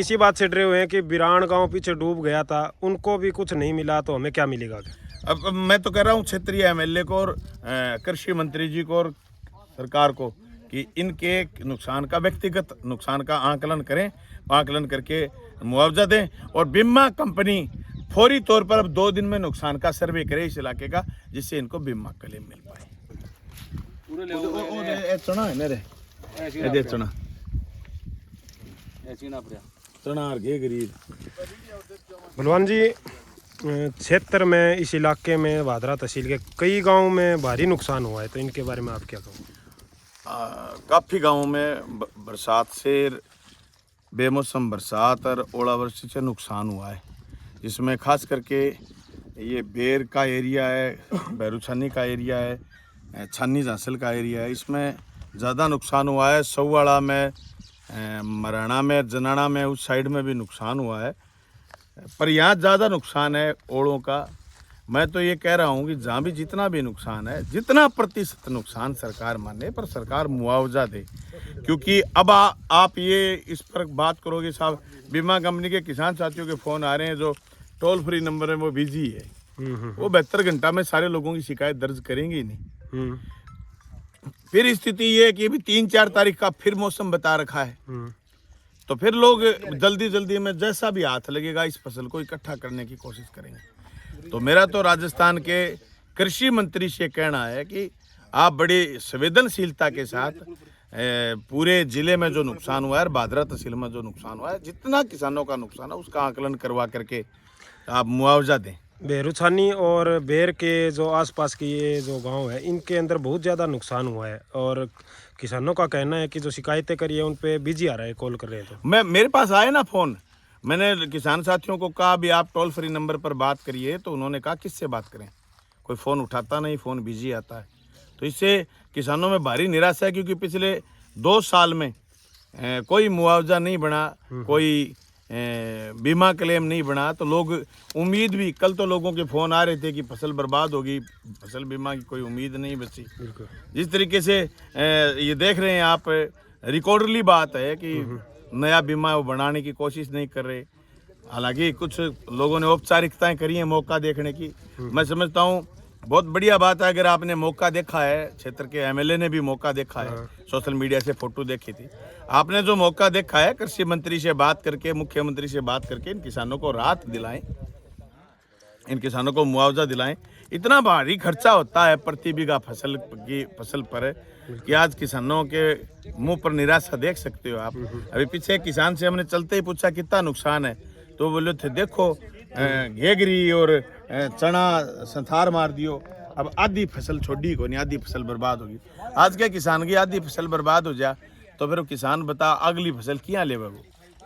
इसी बात से डरे हुए हैं कि बिरान गांव पीछे डूब गया था, उनको भी कुछ नहीं मिला तो हमें क्या मिलेगा? अब मैं तो कह रहा हूँ क्षेत्रीय एमएलए को और कृषि मंत्री जी को और सरकार को कि इनके नुकसान का, व्यक्तिगत नुकसान का आकलन करें, आकलन करके मुआवजा दें। और बीमा कंपनी फौरी तौर पर अब 2 दिन में नुकसान का सर्वे करे इस इलाके का, जिससे इनको बीमा क्लेम मिल पाए। बलवान जी, क्षेत्र में इस इलाके में भादरा तहसील के कई गांव में भारी नुकसान हुआ है, तो इनके बारे में आप क्या कहोगे? काफ़ी गांवों में बरसात से, बेमौसम बरसात और ओलावृष्टि से नुकसान हुआ है, जिसमें खास करके ये बेर का एरिया है, बैरूछानी का एरिया है, छानी झांसल का एरिया है, इसमें ज़्यादा नुकसान हुआ है। सौवाड़ा में, मराना में, जनाना में, उस साइड में भी नुकसान हुआ है, पर यहाँ ज़्यादा नुकसान है ओलों का। मैं तो ये कह रहा हूँ कि जहाँ भी जितना भी नुकसान है, जितना प्रतिशत नुकसान सरकार माने, पर सरकार मुआवजा दे। क्योंकि अब आप ये इस पर बात करोगे साहब, बीमा कंपनी के किसान साथियों के फ़ोन आ रहे हैं, जो टोल फ्री नंबर है वो बिजी है, वो 72 घंटा में सारे लोगों की शिकायत दर्ज करेंगे ही नहीं। फिर स्थिति ये है कि अभी 3-4 तारीख का फिर मौसम बता रखा है, तो फिर लोग जल्दी जल्दी में जैसा भी हाथ लगेगा इस फसल को इकट्ठा करने की कोशिश करेंगे। तो मेरा तो राजस्थान के कृषि मंत्री से कहना है कि आप बड़ी संवेदनशीलता के साथ पूरे जिले में जो नुकसान हुआ है, भादरा तहसील में जो नुकसान हुआ है, जितना किसानों का नुकसान है उसका आकलन करवा करके आप मुआवजा दें। बेरूछानी और बेर के जो आसपास के ये जो गांव है, इनके अंदर बहुत ज़्यादा नुकसान हुआ है, और किसानों का कहना है कि जो शिकायतें करी है उन पे बिजी आ रहा है, कॉल कर रहे हैं। तो मेरे पास आए ना फ़ोन, मैंने किसान साथियों को कहा भी आप टोल फ्री नंबर पर बात करिए, तो उन्होंने कहा किससे बात करें, कोई फ़ोन उठाता नहीं, फ़ोन बिजी आता है। तो इससे किसानों में भारी निराशा है, क्योंकि पिछले 2 साल में कोई मुआवजा नहीं बना, कोई बीमा क्लेम नहीं बना, तो लोग उम्मीद भी, कल तो लोगों के फ़ोन आ रहे थे कि फसल बर्बाद होगी, फसल बीमा की कोई उम्मीद नहीं बची। जिस तरीके से ये देख रहे हैं आप, रिकॉर्डरली बात है कि नया बीमा वो बनाने की कोशिश नहीं कर रहे। हालांकि कुछ लोगों ने औपचारिकताएं करी हैं मौका देखने की। मैं समझता हूँ बहुत बढ़िया बात है, अगर आपने मौका देखा है, क्षेत्र के एमएलए ने भी मौका देखा है, सोशल मीडिया से फोटो देखी थी, आपने जो मौका देखा है, कृषि मंत्री से बात करके, मुख्यमंत्री से बात करके इन किसानों को राहत दिलाएं, इन किसानों को मुआवजा दिलाएं। इतना भारी खर्चा होता है प्रति बीघा फसल पर कि आज किसानों के मुंह पर निराशा देख सकते हो आप। अभी पीछे किसान से हमने चलते ही पूछा कितना नुकसान है, तो बोले थे देखो घेगरी और चना संथार मार दियो, अब आधी फसल छोड़ी को नहीं, आधी फसल बर्बाद होगी। आज के किसान की आधी फसल बर्बाद हो जाए तो फिर किसान बता अगली फसल क्या ले वो।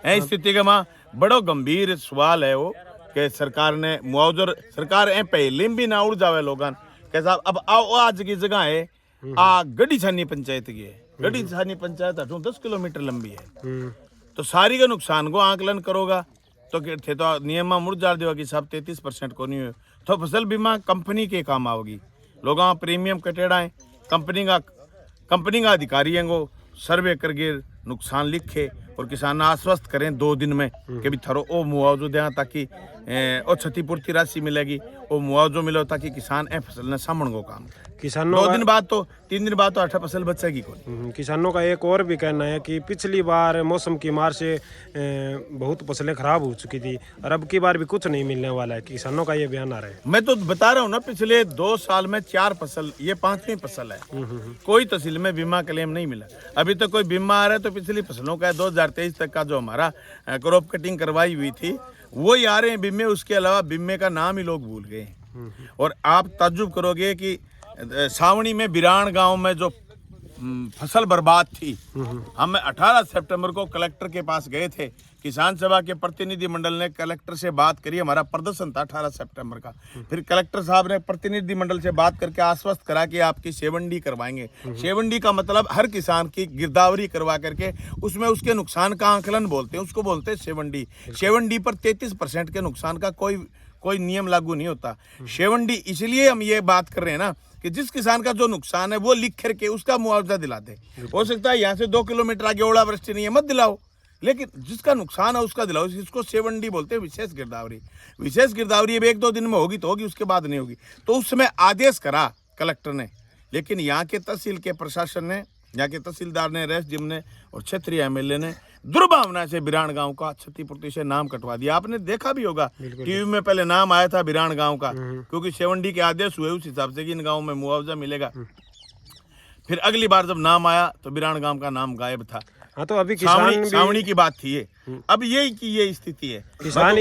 इस स्थिति के माँ बड़ो गंभीर सवाल है वो कि सरकार ने मुआवजा, सरकार पहले भी ना उड़ जावे लोगन के साहब। अब आओ आज की जगह है गढ़ी छानी पंचायत की है, गढ़ी छानी पंचायत 10 किलोमीटर लंबी है, तो सारी का नुकसान को आकलन करोगा तो थे तो नियम मुड़ जा देगा कि साहब 33% को नहीं हो, तो फसल बीमा कंपनी के काम आओगी। लोग प्रीमियम कटेड़ा है, कंपनी का अधिकारी हैं वो सर्वे करके नुकसान लिखे और किसान आश्वस्त करें 2 दिन में कि भी थरो ओ मुआवजो दें, ताकि और क्षतिपूर्ति राशि मिलेगी, वो मुआवजो मिले ताकि किसान फसल ने सामण को काम। किसानों 2 दिन बाद तो 3 दिन बाद तो 8 फसल बचेगी कौन। किसानों का एक और भी कहना है कि पिछली बार मौसम की मार से बहुत फसलें खराब हो चुकी थी, और अब की बार भी कुछ नहीं मिलने वाला है, किसानों का ये बयान आ रहा है। मैं तो बता रहा हूँ ना, पिछले 2 साल में 4 फसल, ये 5वीं फसल है, कोई तहसील में बीमा क्लेम नहीं मिला। अभी तो कोई बीमा आ रहा है तो पिछली फसलों का 2023 तक का जो हमारा क्रॉप कटिंग करवाई हुई थी वो ही आ रहे हैं बीमे, उसके अलावा बीमे का नाम ही लोग भूल गए। और आप ताज्जुब करोगे कि सावणी में बिरान गांव में जो फसल बर्बाद थी, हम 18 सितंबर को कलेक्टर के पास गए थे, किसान सभा के प्रतिनिधि मंडल ने कलेक्टर से बात करी, हमारा प्रदर्शन था 18 सितंबर का। फिर कलेक्टर साहब ने प्रतिनिधि मंडल से बात करके आश्वस्त करा कि आपकी सेवंडी करवाएंगे। सेवंडी का मतलब हर किसान की गिरदावरी करवा करके उसमें उसके नुकसान का आंकलन बोलते हैं, उसको बोलते हैं सेवंडी। सेवंडी पर 33% के नुकसान का कोई नियम लागू नहीं होता। सेवंडी इसलिए हम ये बात कर रहे हैं ना कि जिस किसान का जो नुकसान है वो लिख करके उसका मुआवजा दिला दे। हो सकता है यहाँ से 2 किलोमीटर आगे ओलावृष्टि नहीं है, मत दिलाओ, लेकिन जिसका नुकसान है उसका दिलाओ। इसको 7D बोलते हैं, विशेष गिरदावरी। विशेष गिरदावरी अब 1-2 दिन में होगी तो होगी, उसके बाद नहीं होगी। तो उस समय आदेश करा कलेक्टर ने, लेकिन यहाँ के तहसील के प्रशासन ने, यहाँ के तहसीलदार ने, रेस जिम ने और क्षेत्रीय MLA ने दुर्भावना से बिरान गांव का क्षतिपूर्ति से नाम कटवा दिया। आपने देखा भी होगा टीवी में पहले नाम आया था बिरान गांव का, क्योंकि 7D के आदेश हुए उस हिसाब से कि इन गाँव में मुआवजा मिलेगा। फिर अगली बार जब नाम आया तो बिरान गांव का नाम गायब था। हाँ, तो अभी किसान छावनी की बात थी ये। अब ये की ये स्थिति है। किसान